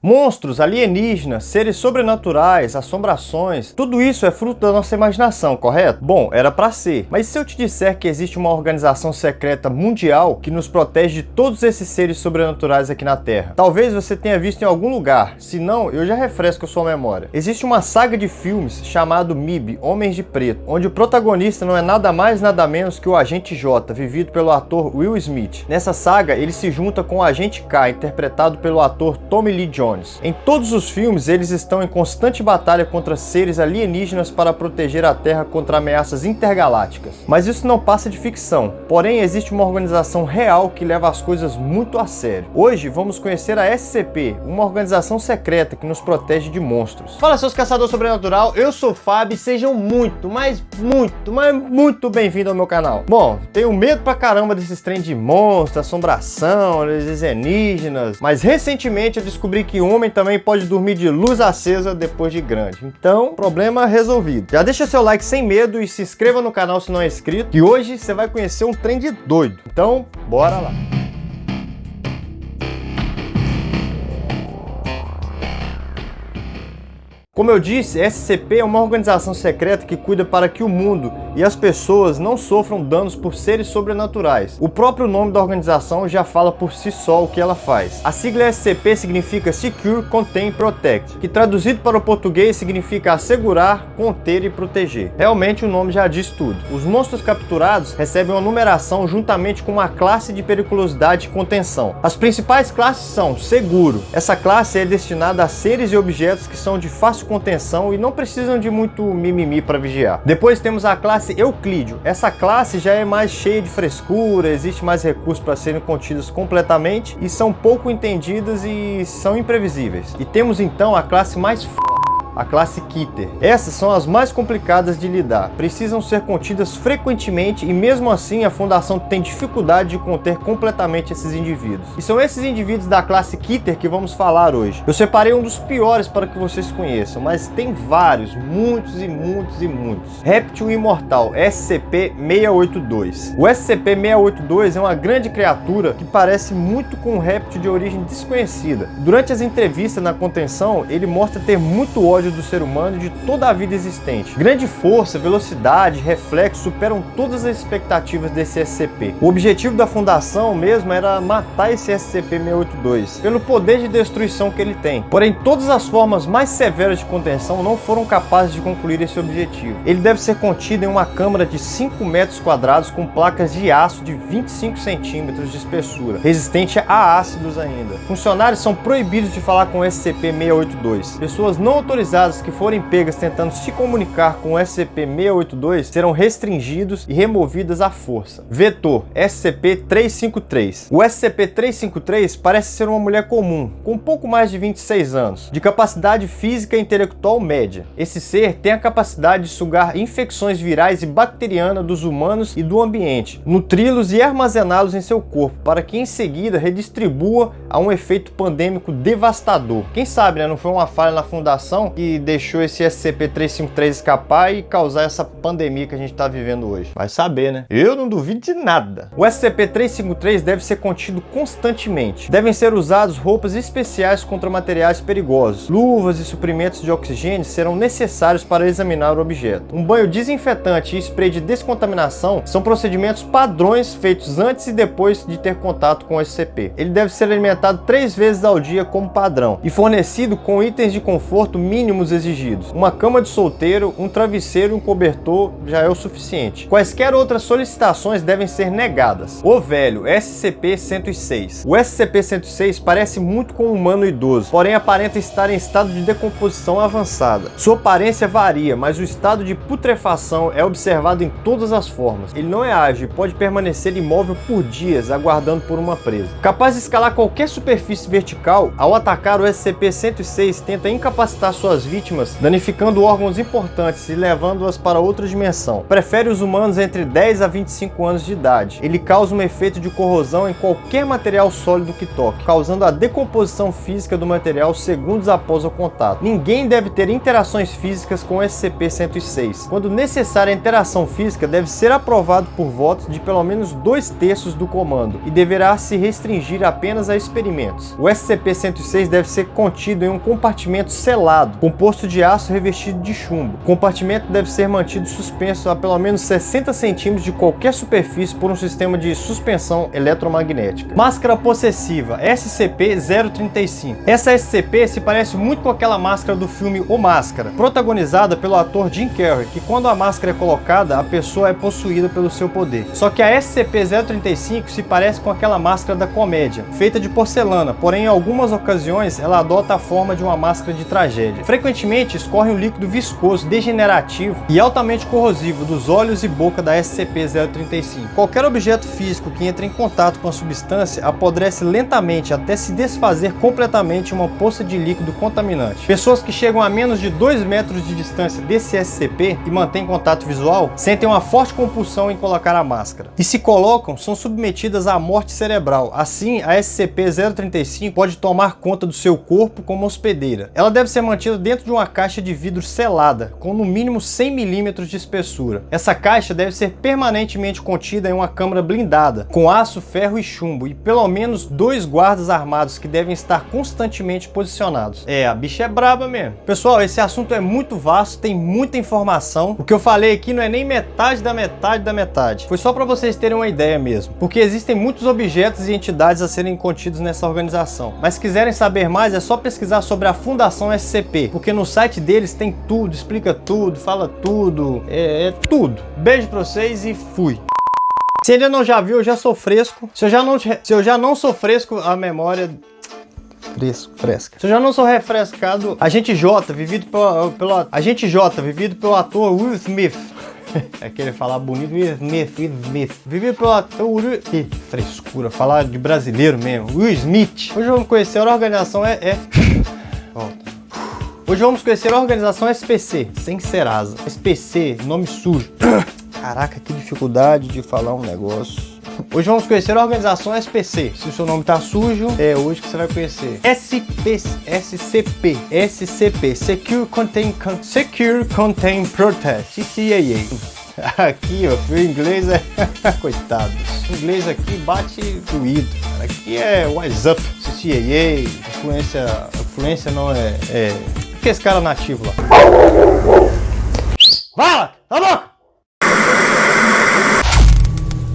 Monstros, alienígenas, seres sobrenaturais, assombrações, tudo isso é fruto da nossa imaginação, correto? Bom, era pra ser. Mas se eu te disser que existe uma organização secreta mundial que nos protege de todos esses seres sobrenaturais aqui na Terra? Talvez você tenha visto em algum lugar, se não, eu já refresco a sua memória. Existe uma saga de filmes chamado MIB, Homens de Preto, onde o protagonista não é nada mais nada menos que o Agente J, vivido pelo ator Will Smith. Nessa saga, ele se junta com o Agente K, interpretado pelo ator Tommy Lee Jones. Em todos os filmes, eles estão em constante batalha contra seres alienígenas para proteger a Terra contra ameaças intergalácticas. Mas isso não passa de ficção, porém existe uma organização real que leva as coisas muito a sério. Hoje vamos conhecer a SCP, uma organização secreta que nos protege de monstros. Fala, seus caçadores sobrenatural, eu sou o Fábio e sejam muito bem-vindos ao meu canal. Bom, tenho medo pra caramba desses trem de monstros, assombração, alienígenas, mas recentemente eu descobri que homem também pode dormir de luz acesa depois de grande. Então, problema resolvido. Já deixa seu like sem medo e se inscreva no canal se não é inscrito, que hoje você vai conhecer um trem de doido. Então, bora lá. Como eu disse, SCP é uma organização secreta que cuida para que o mundo e as pessoas não sofram danos por seres sobrenaturais. O próprio nome da organização já fala por si só o que ela faz. A sigla SCP significa Secure, Contain, Protect, que traduzido para o português significa assegurar, conter e proteger. Realmente o nome já diz tudo. Os monstros capturados recebem uma numeração juntamente com uma classe de periculosidade e contenção. As principais classes são Seguro. Essa classe é destinada a seres e objetos que são de fácil contenção e não precisam de muito mimimi para vigiar. Depois temos a classe Euclídeo. Essa classe já é mais cheia de frescura, existe mais recursos para serem contidas completamente e são pouco entendidas e são imprevisíveis. E temos então a classe mais a classe Keter. Essas são as mais complicadas de lidar, precisam ser contidas frequentemente e mesmo assim a Fundação tem dificuldade de conter completamente esses indivíduos. E são esses indivíduos da classe Keter que vamos falar hoje. Eu separei um dos piores para que vocês conheçam, mas tem vários, muitos. Réptil Imortal, SCP-682. O SCP-682 é uma grande criatura que parece muito com um réptil de origem desconhecida. Durante as entrevistas na contenção, ele mostra ter muito ódio do ser humano e de toda a vida existente. Grande força, velocidade, reflexo superam todas as expectativas desse SCP. O objetivo da fundação mesmo era matar esse SCP-682, pelo poder de destruição que ele tem. Porém, todas as formas mais severas de contenção não foram capazes de concluir esse objetivo. Ele deve ser contido em uma câmara de 5 metros quadrados com placas de aço de 25 centímetros de espessura, resistente a ácidos ainda. Funcionários são proibidos de falar com o SCP-682. Pessoas não autorizadas que forem pegas tentando se comunicar com o SCP-682 serão restringidos e removidas à força. Vetor SCP-353. O SCP-353 parece ser uma mulher comum, com pouco mais de 26 anos, de capacidade física e intelectual média. Esse ser tem a capacidade de sugar infecções virais e bacterianas dos humanos e do ambiente, nutri-los e armazená-los em seu corpo, para que em seguida redistribua a um efeito pandêmico devastador. Quem sabe, né, não foi uma falha na fundação que deixou esse SCP-353 escapar e causar essa pandemia que a gente está vivendo hoje. Vai saber, né? Eu não duvido de nada. O SCP-353 deve ser contido constantemente. Devem ser usados roupas especiais contra materiais perigosos. Luvas e suprimentos de oxigênio serão necessários para examinar o objeto. Um banho desinfetante e spray de descontaminação são procedimentos padrões feitos antes e depois de ter contato com o SCP. Ele deve ser alimentado 3 vezes ao dia como padrão e fornecido com itens de conforto mínimos exigidos. Uma cama de solteiro, um travesseiro e um cobertor já é o suficiente. Quaisquer outras solicitações devem ser negadas. O velho SCP-106. O SCP-106 parece muito com um humano idoso, porém aparenta estar em estado de decomposição avançada. Sua aparência varia, mas o estado de putrefação é observado em todas as formas. Ele não é ágil e pode permanecer imóvel por dias, aguardando por uma presa. Capaz de escalar qualquer superfície vertical, ao atacar o SCP-106 tenta incapacitar suas suas vítimas, danificando órgãos importantes e levando-as para outra dimensão. Prefere os humanos entre 10 a 25 anos de idade. Ele causa um efeito de corrosão em qualquer material sólido que toque, causando a decomposição física do material segundos após o contato. Ninguém deve ter interações físicas com o SCP-106. Quando necessária a interação física, deve ser aprovado por votos de pelo menos 2/3 do comando e deverá se restringir apenas a experimentos. O SCP-106 deve ser contido em um compartimento selado, composto de aço revestido de chumbo. O compartimento deve ser mantido suspenso a pelo menos 60 centímetros de qualquer superfície por um sistema de suspensão eletromagnética. Máscara possessiva, SCP-035. Essa SCP se parece muito com aquela máscara do filme O Máscara, protagonizada pelo ator Jim Carrey, que quando a máscara é colocada, a pessoa é possuída pelo seu poder. Só que a SCP-035 se parece com aquela máscara da comédia, feita de porcelana, porém em algumas ocasiões ela adota a forma de uma máscara de tragédia. Frequentemente escorre um líquido viscoso, degenerativo e altamente corrosivo dos olhos e boca da SCP-035. Qualquer objeto físico que entre em contato com a substância apodrece lentamente até se desfazer completamente em uma poça de líquido contaminante. Pessoas que chegam a menos de 2 metros de distância desse SCP e mantêm contato visual sentem uma forte compulsão em colocar a máscara. E se colocam, são submetidas à morte cerebral. Assim, a SCP-035 pode tomar conta do seu corpo como hospedeira. Ela deve ser mantida dentro de uma caixa de vidro selada, com no mínimo 100 milímetros de espessura. Essa caixa deve ser permanentemente contida em uma câmara blindada, com aço, ferro e chumbo, e pelo menos 2 guardas armados que devem estar constantemente posicionados. A bicha é braba mesmo. Pessoal, esse assunto é muito vasto, tem muita informação. O que eu falei aqui não é nem metade da metade da metade. Foi só para vocês terem uma ideia mesmo, porque existem muitos objetos e entidades a serem contidos nessa organização. Mas se quiserem saber mais, é só pesquisar sobre a Fundação SCP, porque no site deles tem tudo, explica tudo, fala tudo, tudo. Beijo pra vocês e fui! Se ainda não já viu, eu já sou fresco. Se eu já não sou fresco, a memória... fresca. Se eu já não sou refrescado, Agente J, vivido pelo ator Will Smith. É que ele falar bonito, Will Smith. Vivido pelo ator... Que frescura, falar de brasileiro mesmo. Will Smith. Hoje vamos conhecer a organização Hoje vamos conhecer a organização SPC, sem Serasa. SPC, nome sujo. Caraca, que dificuldade de falar um negócio. Hoje vamos conhecer a organização SPC. Se o seu nome tá sujo, é hoje que você vai conhecer. SCP, Secure Contain Protect, CCAA. Aqui, ó, o inglês é... Coitado. O inglês aqui bate doído, cara. Aqui é Wise Up, CCAA, influência não é... Que esse cara nativo lá. Fala! Tá bom!